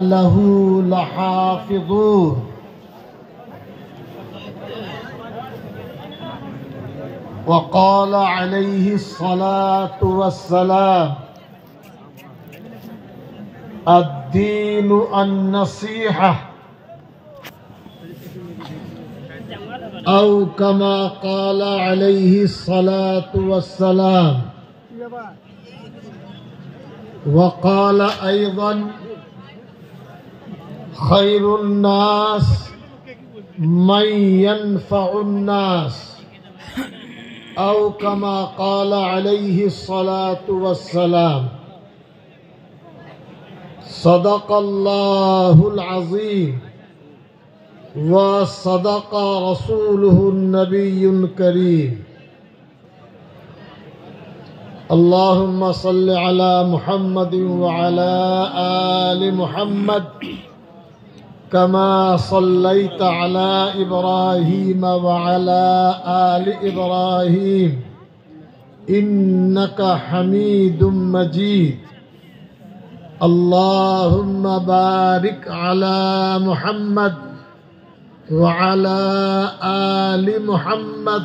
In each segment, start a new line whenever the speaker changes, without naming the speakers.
له لحافظون وقال عليه الصلاة والسلام الدين النصيحة أو كما قال عليه الصلاة والسلام. وقال أيضا خير الناس من ينفع الناس أو كما قال عليه الصلاة والسلام. صدق الله العظيم وصدق رسوله النبي الكريم. اللهم صل على محمد وعلى آل محمد كما صليت على إبراهيم وعلى آل إبراهيم إنك حميد مجيد. اللهم بارك على محمد وعلى آل محمد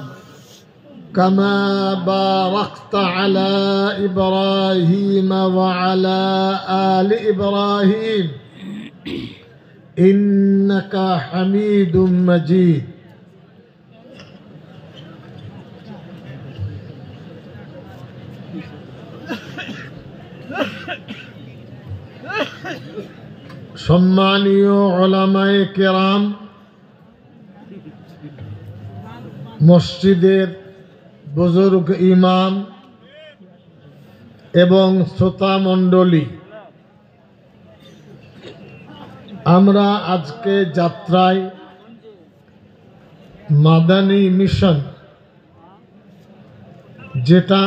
كما باركت على إبراهيم وعلى آل إبراهيم إنك حميد مجيد. সম্মানীয় উলামায়ে কেরাম, মসজিদের বুজুর্গ ইমাম এবং শ্রোতা মণ্ডলী, আমরা আজকে যাত্রায় মাদানী মিশন, যেটা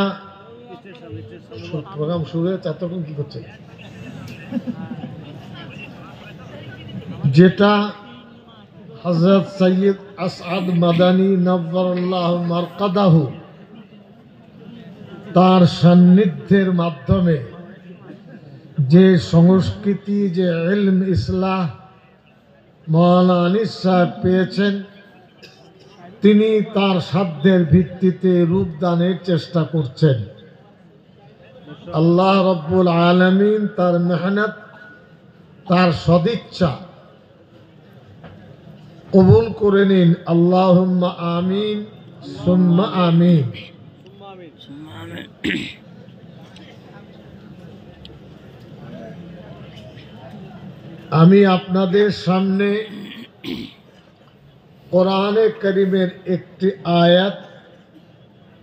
প্রোগ্রাম শুরু হয়েছে এতক্ষণ কি করছে, যেটা হযরত সৈয়দ আসআদ মাদানী নব্বরাল্লাহু মারকাদাহু তার সান্নিধ্যের মাধ্যমে যে সংস্কৃতি, যে ইলম ইসলাহ মাওলানা আনিস সাহেব পেয়েছেন, তিনি তার সাধ্যের ভিত্তিতে রূপদানের চেষ্টা করছেন। আল্লাহ রব্বুল আলামিন তার মেহনত, তার সদিচ্ছা কবুল করে নিন। আল্লাহুম্মা আমিন সুম্মা আমিন। আমি আপনাদের সামনে কোরআনে কারীমের একটি আয়াত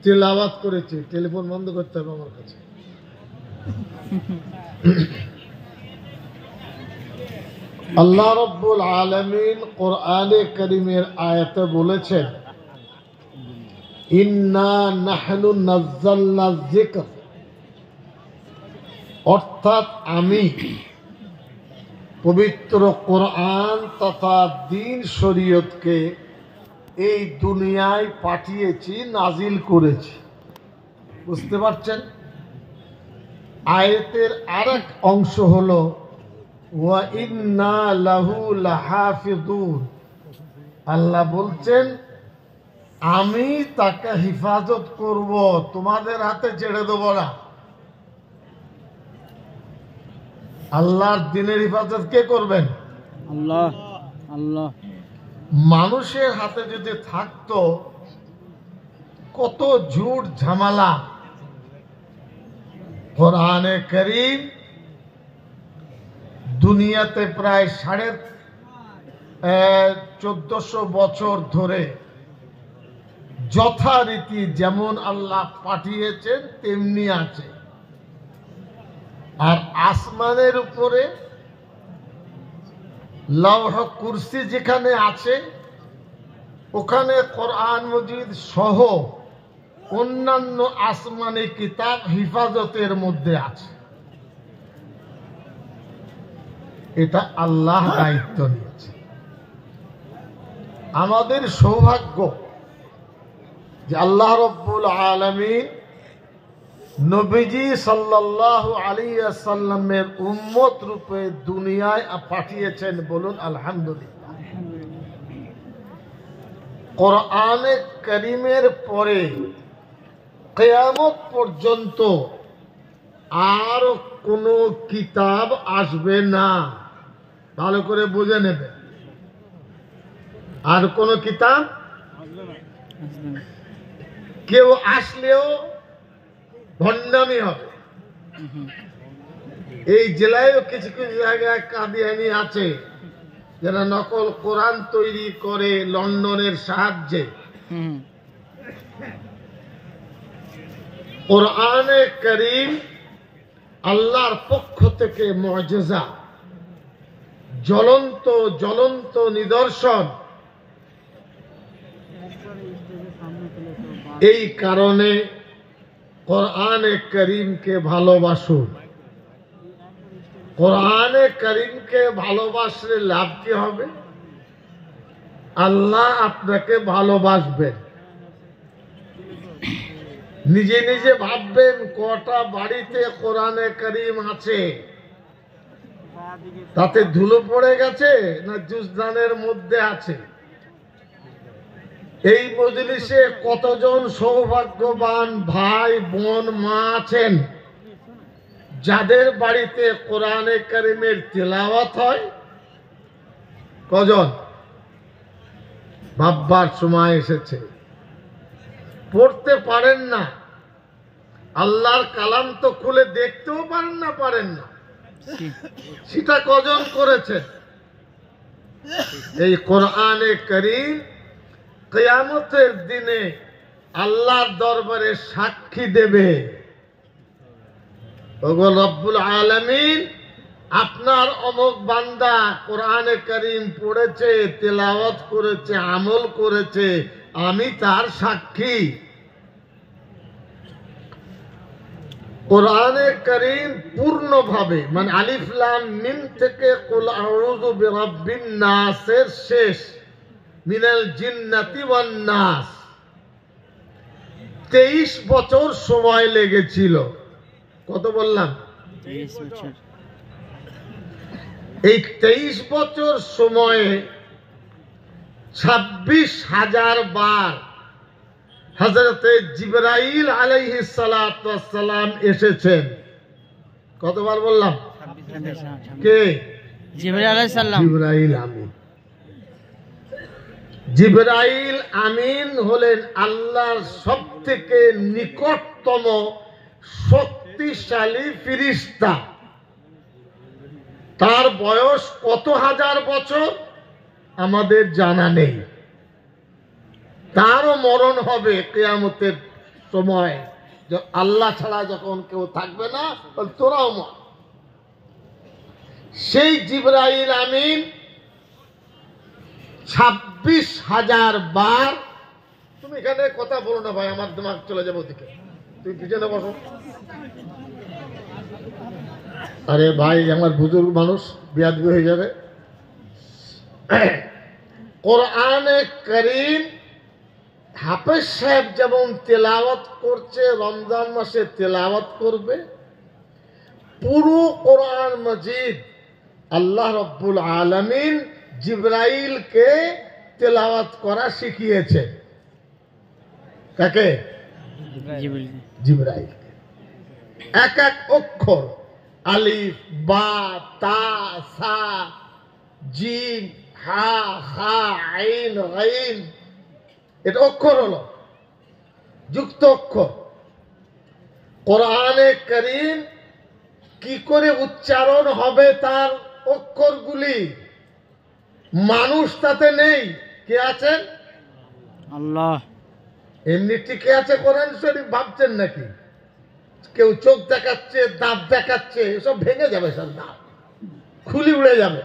তিলাওয়াত করেছি। টেলিফোন বন্ধ করতে হবে আমার কাছে। আল্লাহ রাব্বুল আলামিন কোরআনে কারীমের আয়াতে বলেছেন, ইন্না নাহনু নাযালনা যিকর, অর্থাৎ আমি পবিত্র কোরআন তথা দ্বীন শরীয়তকে এই দুনিয়ায় পাঠিয়েছি, নাজিল করেছি। বুঝতে পারছেন? আয়াতের আরেক অংশ হলো ওয়া ইন্না লাহু লাহাফিজুন, আল্লাহ বলছেন আমি তাকে হিফাজত করব, তোমাদের হাতে ছেড়ে দেব না। আল্লাহর দ্বীনের হিফাজত কে করবেন? আল্লাহ। আল্লাহ মানুষের হাতে যদি থাকতো কত ঝুট ঝামেলা। কোরআনে কারীম দুনিয়াতে প্রায় 1450 বছর ধরে যথারীতি যেমন আল্লাহ পাঠিয়েছেন তেমনি আছে। আর আসমানের উপরে লৌহ কুরসি যেখানে আছে, ওখানে কোরআন মজিদ সহ অন্যান্য আসমানি কিতাব হিফাজতের মধ্যে আছে। এটা আল্লাহ দায়িত্ব নিয়েছে। আমাদের সৌভাগ্য যে আল্লাহ রাব্বুল আলামিন নবীজি সাল্লাল্লাহু আলাইহি ওয়াসাল্লামের উম্মত রূপে দুনিয়ায় পাঠিয়েছেন, বলুন আলহামদুলিল্লাহ। কোরআনে কারীমের পরে কিয়ামত পর্যন্ত আর কোনো কিতাব আসবে না, ভালো করে বুঝে নেবে। আর কোনো কিতাব কেউ আসলেও ভণ্ডামি হবে। এই জেলায়ও কিছু কিছু জায়গায় কাদিয়ানি আছে যারা নকল কোরআন তৈরি করে লন্ডনের সাহায্যে। কোরআনে কারীম আল্লাহর পক্ষ থেকে মুআজিজা, জ্বলন্ত জ্বলন্ত নিদর্শন। এই কারণে কোরআনে কারীমকে ভালোবাসুন। কোরআনে কারীমকে ভালোবাসলে লাভ কি হবে? আল্লাহ আপনাকে ভালোবাসবেন। নিজে নিজে ভাববেন কটা বাড়িতে কোরআনে কারীম আছে, তাতে ধুলো পড়ে গেছে না জুজদানের মধ্যে আছে? এই মজলিসে কতজন সৌভাগ্যবান ভাই বোন মা আছেন যাদের বাড়িতে কোরআনে কারীমের তিলাওয়াত হয়? কজন? ভাববার সময় এসেছে। পড়তে পারেন না, আল্লাহর কালাম তো খুলে দেখতেও পারেন না, সেটা কজন করেছেন? এই কোরআনে কারীম কিয়ামতের দিনে আল্লাহর দরবারে সাক্ষী দেবে, ওগো রব্বুল আলামিন, আপনার অমুক বান্দা কোরআনে কারীম পড়েছে, তেলাওয়াত করেছে, আমল করেছে, আমি তার সাক্ষী। কোরআনে কারীম পূর্ণভাবে, মানে আলিফ লাম মিম থেকে কুল আউযু বিরাব্বিন নাসের শেষ, মিনাল জিন্নাতি ওয়ান নাস, 23 বছর সময় লেগেছিল। কত বললাম?
23 বছর।
এই 23 বছর সময়ে 26,000 বার হযরতে জিবরাইল আলাইহিস সালাতু ওয়াস সালাম এসেছেন। কতবার বললাম? কে?
জিবরাইল আলাইহিস সালাম।
জিবরাইল আমিন। জিবরাইল আমিন হলেন আল্লাহর সবথেকে নিকটতম শক্তিশালী ফেরেশতা। তার বয়স কত হাজার বছর আমাদের জানা নেই। তারও মরণ হবে কিয়ামতের সময়, আল্লাহ ছাড়া যখন কেউ থাকবে না, তোরাও মর। সেই জিবরাইল আমিন 26,000 বার। তুমি এখানে কথা বলো না ভাই, আমার দিমাগ চলে যাবে ওদিকে, তুমি পিছনে বসো। আরে ভাই, আমার বুজুর্গ মানুষ, বিয়াদবি হয়ে যাবে। কোরআনে কারীম হাফেজ সাহেব যেমন তেলাওয়াত করছে, রমজান মাসে তেলাওয়াত করবে, পুরো কোরআন মাজিদ আল্লাহ রাব্বুল আলামিন জিবরাইলকে তেলাওয়াত করা শিখিয়েছে। কাকে? জিবরাইলকে। এক এক অক্ষর, আলিফ, বা, তা, সা, জিম, হা, হা, আইন, গাইন, এটা অক্ষর হলো, যুক্ত অক্ষর। কোরআনে কারীম কি করে উচ্চারণ হবে তার অক্ষরগুলি, মানুষ তাতে নেই। কে আছেন?
আল্লাহ।
এমনি টিকে আছে কোরআন শরীফ ভাবছেন নাকি? কেউ চোখ দেখাচ্ছে, দাঁত দেখাচ্ছে, সব ভেঙে যাবে, সব দাঁত খুলি উড়ে যাবে।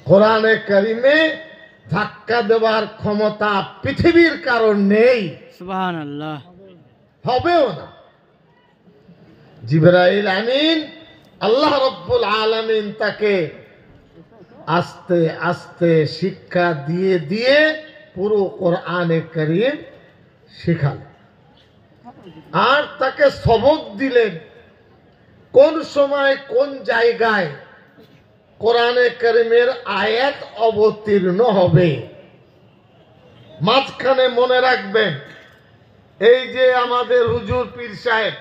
কোরআনে কারীমে ধাক্কা দেওয়ার ক্ষমতা পৃথিবীর কারণ নেই,
সুবহানাল্লাহ,
হবেও না। জিবরাইল আমিন, আল্লাহ রাব্বুল আলামিন তাকে আস্তে আস্তে শিক্ষা দিয়ে দিয়ে পুরো কোরআনে কারীম শিখালেন। আর তাকে সবক দিলেন কোন সময় কোন জায়গায় কোরআনে কারিমের আয়াত অবতীর্ণ হবে। মাঝখানে মনে রাখবেন, এই যে আমাদের হুজুর পীর সাহেব,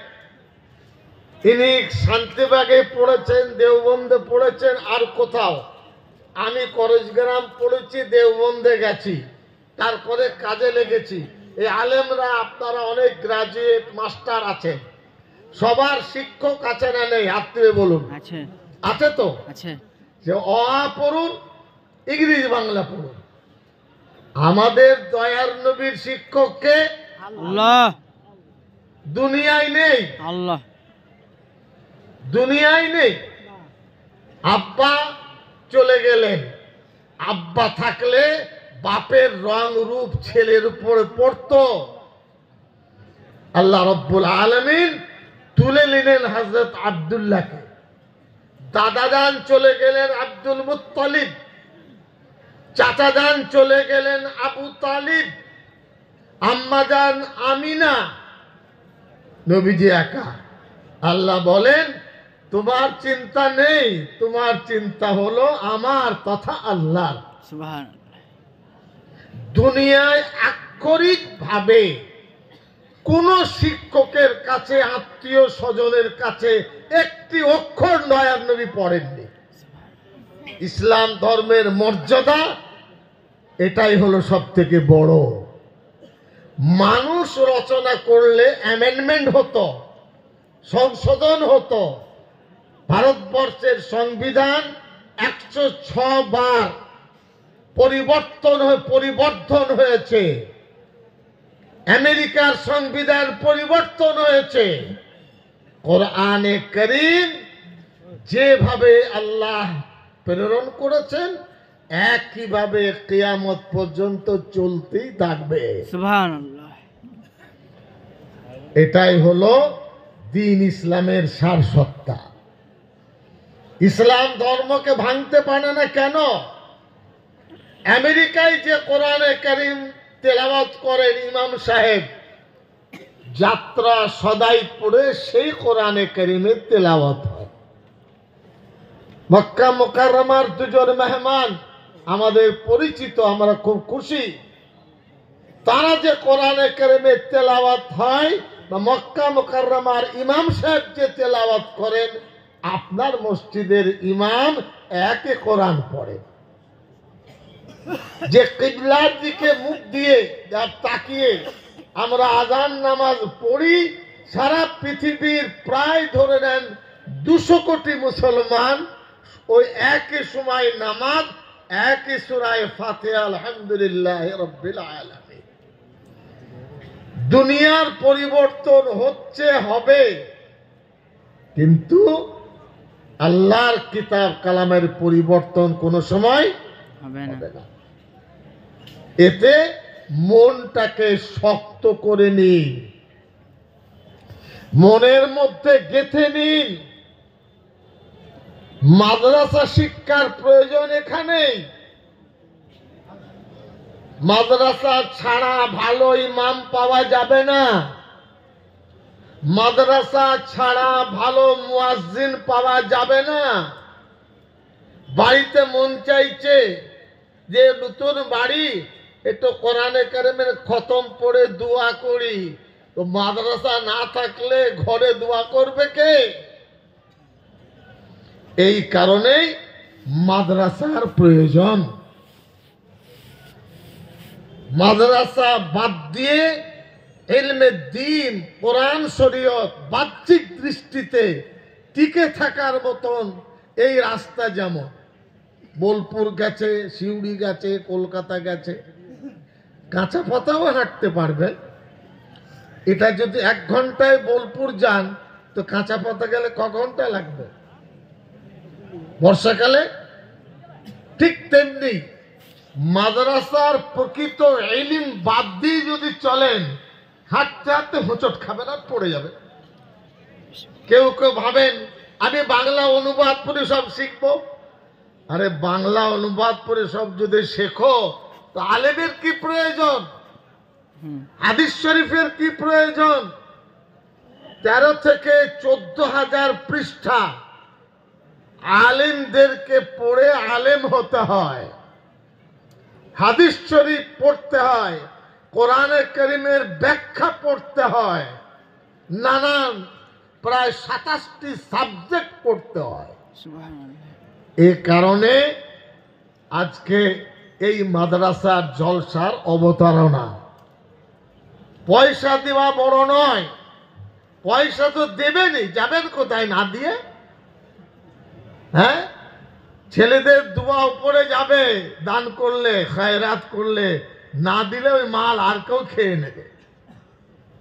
ইনি শান্তিবাগে পড়েছেন, দেওবন্দে পড়েছেন, আর কোথাও। আমি করজগ্রাম পড়েছি, দেওবন্দে গেছি, তারপরে কাজে লেগেছি। এই আলেমরা আপনারা অনেক গ্রাজুয়েট মাস্টার আছেন, সবার শিক্ষক আছে না নেই? আত্মীয় বলুন।
আছে
আছে তো?
আছে।
যে অ পড়ুন, ইংরেজি বাংলা পড়ুন। আমাদের দয়ার নবীর শিক্ষককে
আল্লাহ।
দুনিয়ায় নেই,
আল্লাহ
দুনিয়ায় নেই। আব্বা চলে গেলেন, আব্বা থাকলে বাপের রং রূপ ছেলের উপরে পড়তো। আল্লাহ রব্বুল আলামিন তুলে নিলেন হযরত আব্দুল্লাহকে। দাদাজান চলে গেলেন আব্দুল মুত্তালিব, চাচাজান চলে গেলেন আবু তালিব, আম্মাজান আমিনা, নবীজি একা। আল্লাহ বলেন তোমার চিন্তা নেই, তোমার চিন্তা হলো আমার তথা আল্লাহর।
সুবহানাল্লাহ।
দুনিয়ায় আক্ষরিক ভাবে কোন শিক্ষকের কাছে, আত্মীয় স্বজনের কাছে একটি অক্ষর দয়ার নবী পড়েননি। ইসলাম ধর্মের মর্যাদা এটাই হলো সব থেকে বড়। মানুষ রচনা করলে অ্যামেন্ডমেন্ট হতো, সংশোধন হতো। ভারতবর্ষের সংবিধান 106 বার পরিবর্তন হয়েছে। আমেরিকার সংবিধান পরিবর্তন হয়েছে। কোরআনে কারীম যেভাবে আল্লাহ প্রেরণ করেছেন একইভাবে কিয়ামত পর্যন্ত চলতেই থাকবে।
সুবহানাল্লাহ।
এটাই হলো দ্বীন ইসলামের সারসত্তা। ইসলাম ধর্মকে ভাঙতে পারে না কেন? আমেরিকায় যে কোরআনে কারীম তেলাওয়াত করেন ইমাম সাহেব, যাত্রা সদাই পড়ে সেই কোরআনে কারীমের তেলাওয়াত হয়। মক্কা মুকাররমার দুজন মেহমান আমাদের পরিচিত, আমরা খুব খুশি। তারা যে কোরআনে কারীমের তেলাওয়াত হয় বা মক্কা মুকাররমার ইমাম সাহেব যে তেলাওয়াত করেন, আপনার মসজিদের ইমাম একই কোরআন পড়ে। যে কিবলার দিকে মুখ দিয়ে তাকিয়ে আমরা আযান নামাজ পড়ি, সারা পৃথিবীর প্রায় ধরে নেন 200 কোটি মুসলমান ওই একই সময় নামাজ, একই সূরায়ে ফাতিহা আলহামদুলিল্লাহি রাব্বিল আলামিন। দুনিয়ার পরিবর্তন হচ্ছে, হবে, কিন্তু আল্লাহর কিতাব কালামের পরিবর্তন কোনো সময়
হবে না।
এতে মনটাকে শক্ত করে নিন, মনের মধ্যে গেঁথে নিন। মাদ্রাসা শিক্ষার প্রয়োজন এখানেই। মাদ্রাসা ছাড়া ভালো ইমাম পাওয়া যাবে না, মাদ্রাসা ছাড়া ভালো মুয়াজ্জিন পাওয়া যাবে না। বাড়িতে মন চাইছে যে নতুন বাড়ি, একটু কোরআনে কারীমের খতম পড়ে দোয়া করি, তো মাদ্রাসা না থাকলে ঘরে দোয়া করবে কে? এই কারণেই মাদ্রাসার প্রয়োজন। মাদ্রাসা বাদ দিয়ে ইলমে দ্বীন, কোরআন শরীয়ত বাহ্যিক দৃষ্টিতে টিকে থাকার মতন এই রাস্তা যেমন বোলপুর গেছে, সিউড়ি গেছে, কলকাতা গেছে, কাঁচা পাতাও হাঁটতে পারবেন। এটা যদি 1 ঘন্টায় বোলপুর যান, তো কাঁচা পাতা গেলে ক ঘন্টা লাগবে? বর্ষাকালে ঠিক তেমনি মাদ্রাসার প্রকৃত ইলম বাদ দিয়ে যদি চলেন, হাঁটতে হাঁটতে হোঁচট খাবেন আর পড়ে যাবে। কেউ কেউ ভাবেন আমি বাংলা অনুবাদ পড়ে সব শিখবো। আরে বাংলা অনুবাদ পড়ে সব যদি শেখো, তো আলেমের কি প্রয়োজন? হাদিস শরীফের কি প্রয়োজন? 13 থেকে 14,000 পৃষ্ঠা আলেমদেরকে পড়ে আলেম হতে হয়, হাদিস শরীফ পড়তে হয়, কোরআনে কারীমের ব্যাখ্যা পড়তে হয়, নানান প্রায় 27টি সাবজেক্ট পড়তে হয়। এই কারণে আজকে এই মাদ্রাসার জলসার অবতারণা। পয়সা দেওয়া বড় নয়, পয়সা তো দেবেনই, যাবেন কোথায় না দিয়ে? হ্যাঁ, ছেলেদের দোয়া উপরে যাবে, দান করলে, খায়রাত করলে, না দিলে ওই মাল আর কেউ খেয়ে নেবে।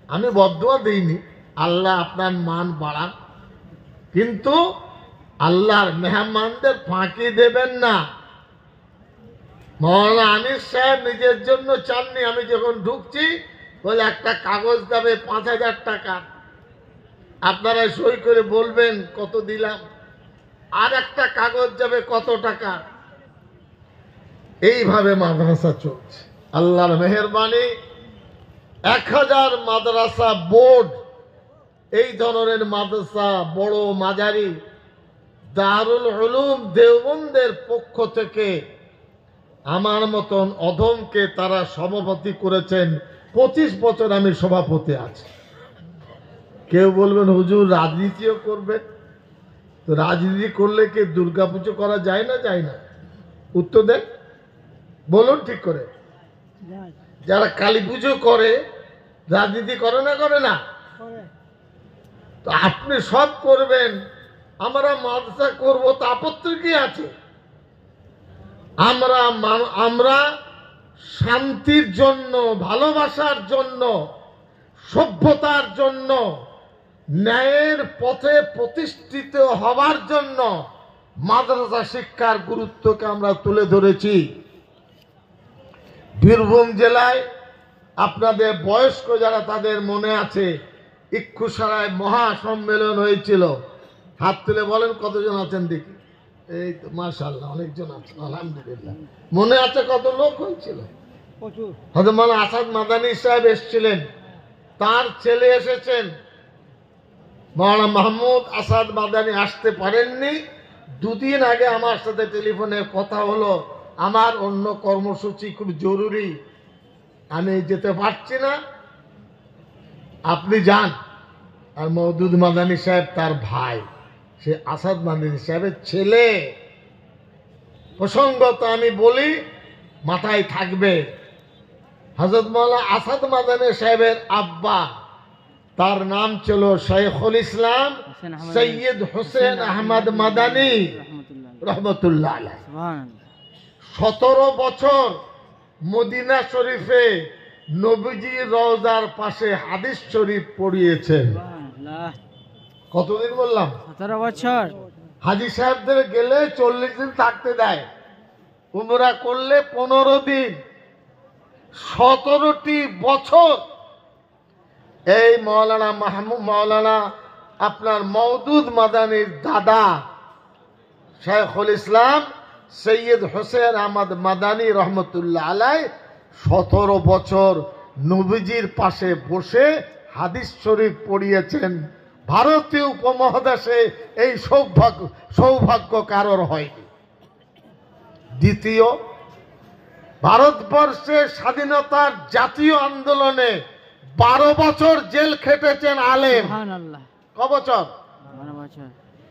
আমি বদদুয়া দিইনি, আল্লাহ আপনার মান বাড়ান, কিন্তু আল্লাহর মেহমানদের ফাঁকি দেবেন না। মৌলানা আনিস সাহেব নিজের জন্য চাননি, আমি যখন ঢুকছি বলে একটা কাগজ দেবে 5,000 টাকা, আপনারা সই করে বলবেন কত দিলাম, আর একটা কাগজ যাবে কত টাকা। এইভাবে মাদ্রাসা চলছে। আল্লাহর মেহেরবানি 1000 মাদ্রাসা বোর্ড, এই ধরনের মাদ্রাসা বড় মাঝারি দারুল উলুম দেওবন্দের পক্ষ থেকে আমার মতন অধমকে তারা সভাপতি করেছেন। 25 বছর আমি সভাপতি আছি। কেউ বলবেন হুজুর রাজনীতিও করবেন, তো রাজনীতি করলে কি দুর্গাপুজো করা যায় না? যায় না? উত্তর দেন, বলুন ঠিক করে। যারা কালী পুজো করে রাজনীতি করে না? করে না? তো আপনি সব করবেন, আমরা মাদ্রাসা করব, তো আপত্তি কি আছে? আমরা শান্তির জন্য, ভালোবাসার জন্য, সভ্যতার জন্য, ন্যায়ের পথে প্রতিষ্ঠিত হবার জন্য মাদ্রাসা শিক্ষার গুরুত্বকে আমরা তুলে ধরেছি। বীরভূম জেলায় আপনাদের বয়স্ক যারা, তাদের মনে আছে ইক্ষুসারায় মহাসম্মেলন হয়েছিল। হাত তুলে বলেন কতজন আছেন দেখি। এই তো মাশাআল্লাহ, অনেকজন আছেন, আলহামদুলিল্লাহ। মনে আছে কত লোক হয়েছিল? হযরত মাওলানা আসাদ মাদানী সাহেব এসেছিলেন, তার ছেলে এসেছেন। মাওলানা মাহমুদ আসাদ মাদানী আসতে পারেননি। 2 দিন আগে আমার সাথে টেলিফোনে কথা হলো, আমার অন্য কর্মসূচি খুব জরুরি, আমি যেতে পারছি না, আপনি যান। আর মওদুদ মাদানী সাহেব তার ভাই, সে আসাদ মাদানী সাহেবের ছেলে। প্রসঙ্গত আমি বলি, মাথায় থাকবে, হযরত মাওলানা আসাদ মাদানী সাহেবের আব্বা, তার নাম ছিল শাইখুল ইসলাম সৈয়দ হোসেন আহমদ মাদানী রহমতুল্লাহ আলাইহি। 17 বছর মদিনা শরীফে নবীজির রওজার পাশে হাদিস শরীফ পড়িয়েছেন। কতদিন বললাম?
17 বছর।
হাজী সাহেবদের গেলে 40 দিন থাকতে দেয়, উমরা করলে 15 দিন। 17টি বছর এই মাওলানা আপনার মওদুদ মাদানীর দাদা শাইখুল ইসলাম সৈয়দ হোসেন আহমদ মাদানী রহমতুল্লাহ আলাই 17 বছর নবীজির পাশে বসে হাদিস শরীফ পড়িয়েছেন। ভারতীয় উপমহাদেশে এই সৌভাগ্য কারোর হয়নি। দ্বিতীয়, ভারতবর্ষের স্বাধীনতার জাতীয় আন্দোলনে 12 বছর জেল খেটেছেন আলেম। ক বছর?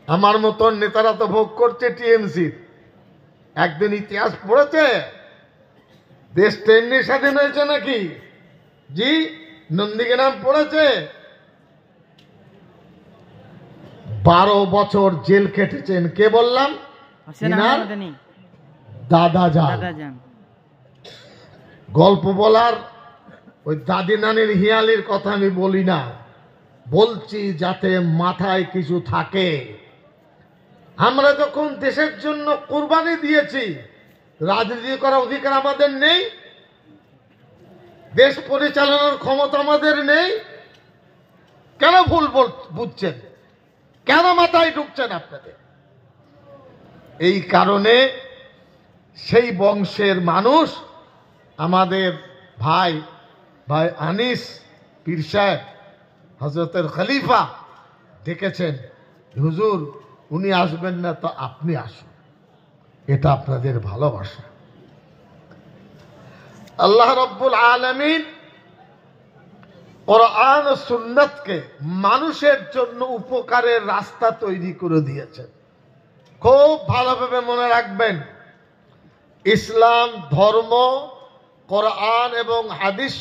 আমার মতন নেতারা তো ভোগ করছে টিএমসি। একদিন ইতিহাস পড়েছে, দেশ তেমনি স্বাধীন হয়েছে নাকি? জি, নন্দীগ্রাম পড়েছে। 12 বছর জেল খেটেছেন। কে বললাম? দাদা যান। গল্প বলার ওই দাদি নানির হিয়ালির কথা আমি বলি না, বলছি যাতে মাথায় কিছু থাকে। আমরা যখন দেশের জন্য কুরবানি দিয়েছি, রাজনীতি করার অধিকার আমাদের নেই? দেশ পরিচালনার ক্ষমতা আমাদের নেই? কেন ভুল বুঝছেন? কেন মাথায় ঢুকছেন আপনাদের? এই কারণে সেই বংশের মানুষ, আমাদের ভাই আনিস পীর সাহেব, হযরতের খলিফা ডেকেছেন, হুজুর উনি আসবেন না তো আপনি আসুন, এটা আপনাদের ভালোবাসা। আল্লাহ রাব্বুল আলামিন কোরআন ও সুন্নাতকে মানুষের জন্য উপকারের রাস্তা তৈরি করে দিয়েছেন। খুব ভালোভাবে মনে রাখবেন, ইসলাম ধর্ম, কোরআন এবং হাদিস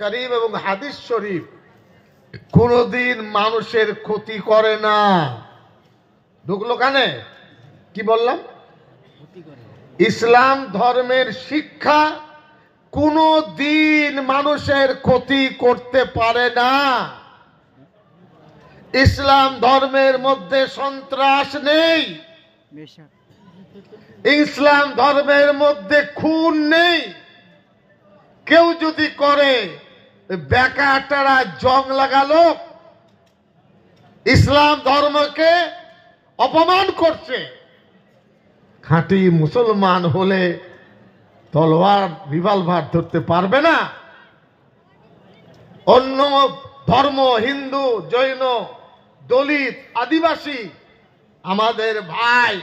কারীম এবং হাদিস শরীফ কোনদিন মানুষের ক্ষতি করে না। ঢুকলো কানে? কি বললাম? ইসলাম ধর্মের শিক্ষা কোনো দিন মানুষের ক্ষতি করতে পারে না। ইসলাম ধর্মের মধ্যে সন্ত্রাস নেই, ইসলাম ধর্মের মধ্যে খুন নেই। কেউ যদি করে, বেকারটারা জং লাগালো, ইসলাম ধর্মকে অপমান করছে। খাঁটি মুসলমান হলে তলোয়ার রিভলভার ধরতে পারবে না। অন্য ধর্ম, হিন্দু, জৈন, দলিত, আদিবাসী আমাদের ভাই।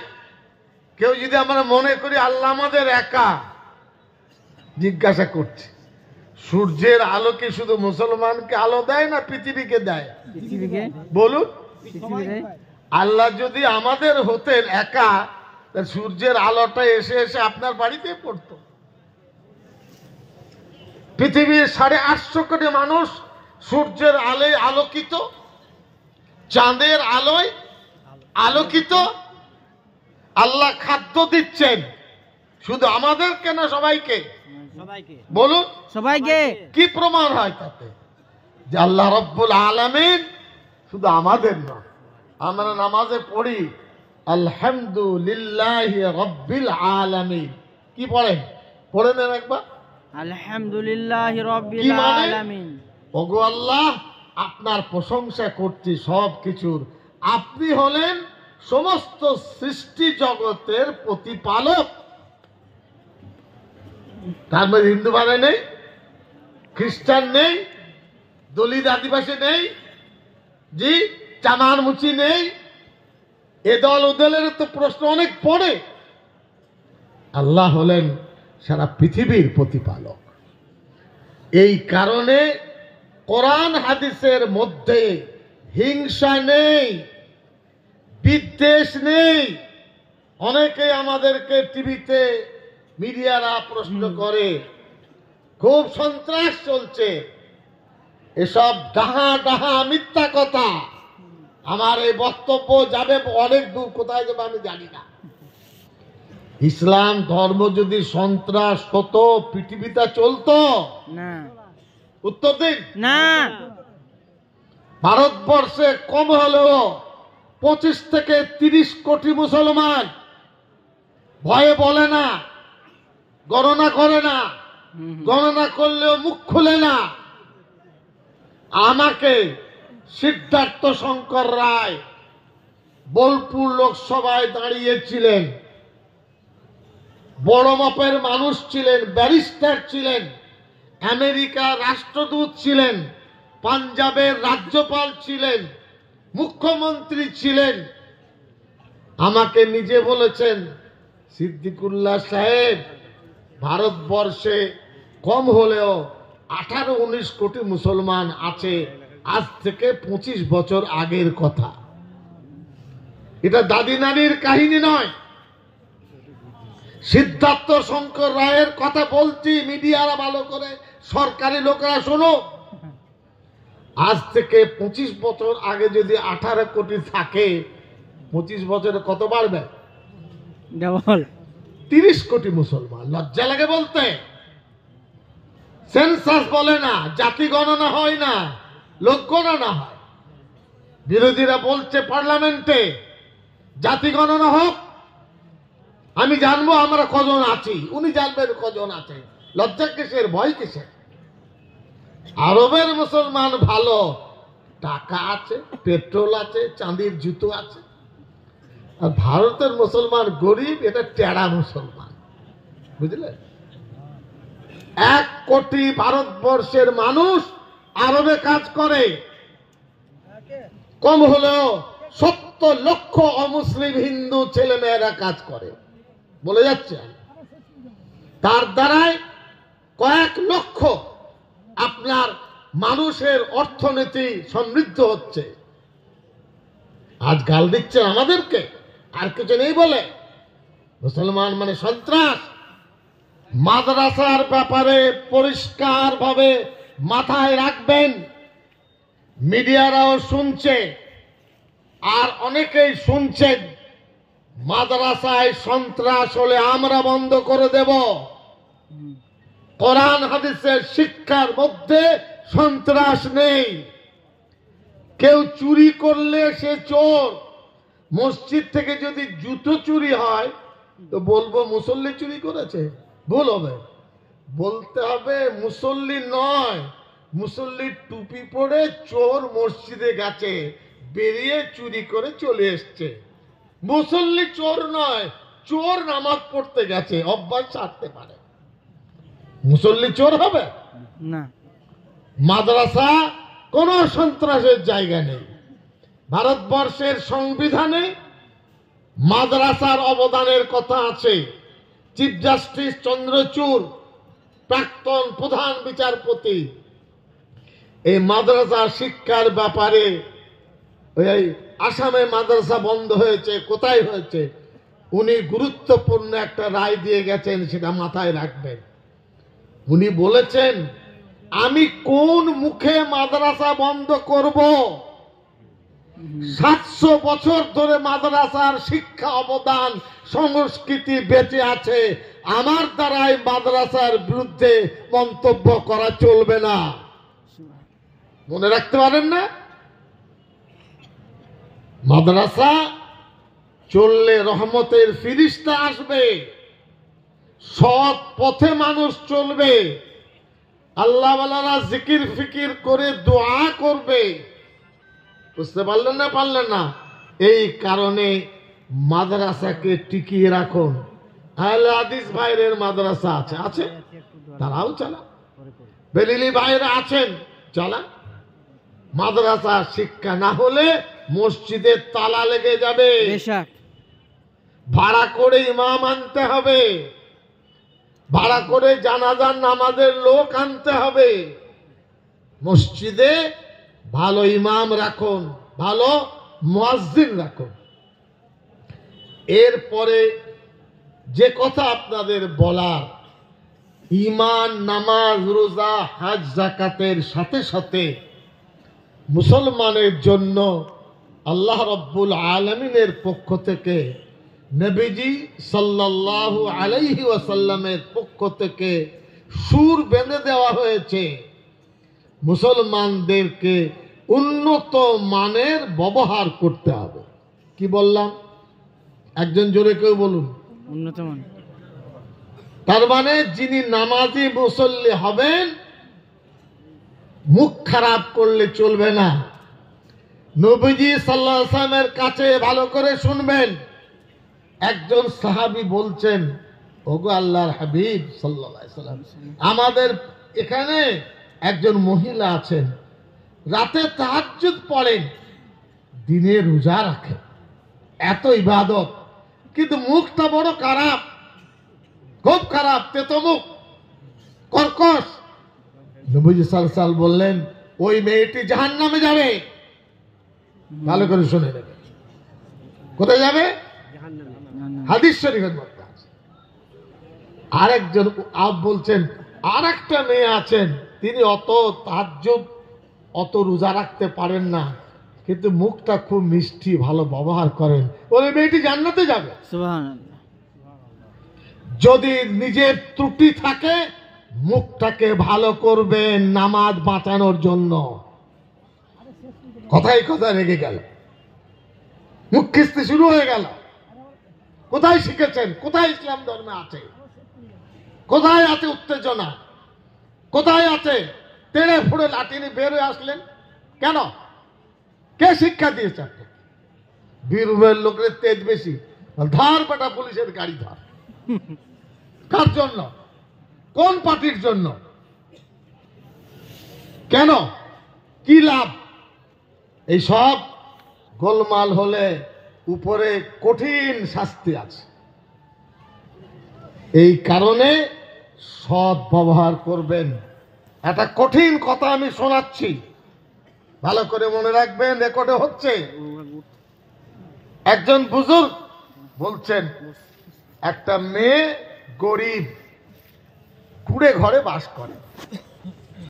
কেউ যদি আমরা মনে করি আল্লাহ আমাদের একা, জিজ্ঞাসা করছি, সূর্যের আলো কি শুধু মুসলমানকে আলো দেয় না পৃথিবীকে দেয়? বলুন। আল্লাহ যদি আমাদের হতেন একা, সূর্যের আলোটা এসে এসে আপনার বাড়িতে পড়তো। পৃথিবীর 850 কোটি মানুষ সূর্যের আলোয় আলোকিত, চাঁদের আলোয় আলোকিত। আল্লাহ খাদ্য দিচ্ছেন শুধু আমাদের কেন, সবাইকে? বলুন,
সবাইকে।
কি প্রমাণ হয় তাতে? যে আল্লাহ রাব্বুল আলামিন শুধু আমাদের না। আমরা নামাজে পড়ি আলহামদুলিল্লাহি রাব্বিল আলামিন। কি পড়েন? পড়ে নেন একবার,
আলহামদুলিল্লাহি রাব্বিল আলামিন।
ওগো আল্লাহ, আপনার প্রশংসা করছি সব কিছুর। আপনি হলেন সমস্ত সৃষ্টি জগতের প্রতিপালক। তার মধ্যে হিন্দু ভাবে নেই, খ্রিস্টান নেই, দলিত আদিবাসী নেই, জি চামার মুচি নেই। এ দল ও দলের তো প্রশ্ন অনেক পড়ে। আল্লাহ হলেন সারা পৃথিবীর প্রতিপালক। এই কারণে কোরআন হাদিসের মধ্যে হিংসা নেই, বিদ্বেষ নেই। অনেকে আমাদেরকে টিভিতে মিডিয়ারা প্রশ্ন করে, খুব সন্ত্রাস চলছে, এসব ডাহা ডাহা মিথ্যা কথা। আমার এই বক্তব্য যাবে অনেক দূর, কোথায় যাবে আমি জানি না। ইসলাম ধর্ম যদি সন্ত্রাস হতো, পৃথিবীটা চলতো
না?
উত্তর দিন
না।
ভারতবর্ষে কম হলেও 25 থেকে 30 কোটি মুসলমান। ভয়ে বলে না, গণনা করে না, গণনা করলেও মুখ খুলে না। আমাকে সিদ্ধার্থ শঙ্কর রায় বোলপুর লোকসভায় দাঁড়িয়েছিলেন, বড় মাপের মানুষ ছিলেন, ব্যারিস্টার ছিলেন, আমেরিকার রাষ্ট্রদূত ছিলেন, পাঞ্জাবের রাজ্যপাল ছিলেন, মুখ্যমন্ত্রী ছিলেন। আমাকে নিজে বলেছেন, সিদ্দিকুল্লাহ সাহেব, ভারতবর্ষে কম হলেও 18-19 কোটি মুসলমান আছে, আজ থেকে 25 বছর আগের কথা। এটা দাদি নানির কাহিনী নয়। সিদ্ধার্থ শঙ্কর রায়ের কথা বলছি, মিডিয়ারা ভালো করে, সরকারি লোকেরা শোনো। আজ থেকে 25 বছর আগে যদি 18 কোটি থাকে, 25 বছরে কত বাড়বে?
ডবল
30 কোটি মুসলমান। লজ্জা লাগে বলতে। সেন্সাস বলে না, জাতি গণনা হয় না, লোক গণনা হয়। বিরোধীরা বলছে পার্লামেন্টে জাতি গণনা হোক, আমি জানবো আমরা কজন আছি, উনি জানবেন কজন আছে। লজ্জা কিসের, ভয় কিসের? আরবের মুসলমান ভালো, টাকা আছে, পেট্রোল আছে, চাঁদির জুতো আছে। আর ভারতের মুসলমান গরিব, এটা টেরা মুসলমান, বুঝলে? 1 কোটি ভারতবর্ষের মানুষ আরবে কাজ করে, কম হলেও 70 লক্ষ অমুসলিম হিন্দু ছেলেমেয়েরা কাজ করে, বলে যাচ্ছে। তার দ্বারাই কয়েক লক্ষ আপনার মানুষের অর্থনীতি সমৃদ্ধ হচ্ছে। আজ গাল দিচ্ছে আমাদেরকে, আর কিছু নেই বলে মুসলমান মানে সন্ত্রাস। মাদ্রাসার ব্যাপারে পরিষ্কার ভাবে মাথায় রাখবেন, মিডিয়ারাও শুনছে আর অনেকেই শুনছেন। মাদ্রাসায় সন্ত্রাস হলে আমরা বন্ধ করে দেব। কোরআন হাদিসের শিক্ষার মধ্যে সন্ত্রাস নেই। কেউ চুরি করলে সে চোর। মসজিদ থেকে যদি জুতো চুরি হয় তো বলবো মুসল্লি চুরি করেছে, ভুল হবে। বলতে হবে মুসল্লি নয়, মুসল্লির টুপি পরে চোর মসজিদে গেছে, বেরিয়ে চুরি করে চলে এসছে। মুসল্লি চোর নয়, চোর নামাজ পড়তে গেছে, অভ্যাস ছাড়তে পারে। মুসল্লি চোর হবে
না।
মাদ্রাসা কোন সন্ত্রাসের জায়গা নেই। ভারতবর্ষের সংবিধানে মাদ্রাসার অবদানের কথা আছে। চিফ জাস্টিস চন্দ্রচূড়, প্রাক্তন প্রধান বিচারপতি, এই মাদ্রাসা শিক্ষার ব্যাপারে, ওই আসামে মাদ্রাসা বন্ধ হয়েছে, কোথায় হয়েছে, উনি গুরুত্বপূর্ণ একটা রায় দিয়ে গেছেন, সেটা মাথায় রাখবেন। উনি বলেছেন, আমি কোন মুখে মাদ্রাসা বন্ধ করব? 700 বছর ধরে মাদ্রাসার শিক্ষা অবদান সংস্কৃতি বেঁচে আছে, আমার দ্বারাই মাদ্রাসার বিরুদ্ধে মন্তব্য করা চলবে না। মনে রাখতে পারেন না? মাদ্রাসা চললে রহমতের ফিরিস্তা আসবে, সৎ পথে মানুষ চলবে, আল্লাহ ওয়ালারা জিকির ফিকির করে দোয়া করবে। বুঝতে পারলেন না? পারলেন না? এই কারণে মাদ্রাসাকে টিকিয়ে রাখুন। আহলে হাদিস ভাইয়ের মাদ্রাসা আছে, আছে, তারাও চালা। বেরিলি ভাইরা আছেন, চালা। মাদ্রাসা শিক্ষা না হলে মসজিদে তালা লেগে যাবে, ভাড়া করে ইমাম আনতে হবে, ভাড়া করে জানাজার নামাজের লোক আনতে হবে। মসজিদে ভালো ইমাম রাখুন, ভালো মুয়াজ্জিন রাখুন। এরপরে যে কথা আপনাদের বলার, ঈমান, নামাজ, রোজা, হজ, যাকাতের সাথে সাথে মুসলমানের জন্য আল্লাহ রাব্বুল আলামিনের পক্ষ থেকে, নবীজি সাল্লাল্লাহু আলাইহি ওয়াসাল্লামের পক্ষ থেকে সুর বেঁধে দেওয়া হয়েছে। মুসলমানদেরকে উন্নত মানের ব্যবহার করতে হবে। কি বললাম? একজন জোরে কেউ বলুন।
উন্নত মান।
তার মানে যিনি নামাজি মুসল্লি হবেন, মুখ খারাপ করলে চলবে না। নবীজি সাল্লাল্লাহু আলাইহি ওয়াসাল্লামের কাছে ভালো করে শুনবেন। একজন সাহাবী বলছেন, ওগো আল্লাহর হাবিব সাল্লাল্লাহু আলাইহি ওয়াসাল্লাম, আমাদের এখানে একজন মহিলা আছেন, রাতে তাহাজ্জুদ পড়েন, দিনে রোজা রাখেন, এত ইবাদত, কিন্তু মুখটা বড় খারাপ, খুব খারাপ, তেতো মুখ, কর্কশ। নবীজি সাল্লাল্লাহু আলাইহি ওয়াসাল্লাম বললেন, ওই মেয়েটি জাহান্নামে যাবে। ভালো করে শুনে নেবে, কোথায় যাবে? হাদিস শরীফের মধ্যে আছে। আরেকজন বলছেন, আর একটা মেয়ে আছেন, তিনি অত তাহাজ্জুদ, অত রোজা রাখতে পারেন না, কিন্তু মুখটা খুব মিষ্টি, ভালো ব্যবহার করেন, ওই মেয়েটি জান্নাতে যাবে।
সুবহানাল্লাহ।
যদি নিজের ত্রুটি থাকে, মুখটাকে ভালো করবেন নামাজ বাঁচানোর জন্য। কথাই কথা রেগে গেল, মুখ খিস্তে শুরু হয়ে গেল। কোথায় শিখেছেন? কোথায় ইসলাম ধর্মে আছে? কোথায় আছে উত্তেজনা? কোথায় আছে তেড়ে ফুড়ে লাঠি নিয়ে বের হয়ে আসলেন? কেন? কে শিক্ষা দিয়েছে আপনি? বীরভূমের লোকের তেজ বেশি, ধার বেটা পুলিশের গাড়ি ধর। কার জন্য? কোন পার্টির জন্য? কেন? কি লাভ? এই সব গোলমাল হলে উপরে কঠিন শাস্তি আছে। এই কারণে সৎ ব্যবহার করবেন। একটা কঠিন কথা আমি শোনাচ্ছি, ভালো করে মনে রাখবেন, রেকর্ডে হচ্ছে। একজন বুজুর্গ বলছেন, একটা মেয়ে গরিব কুড়ে ঘরে বাস করে,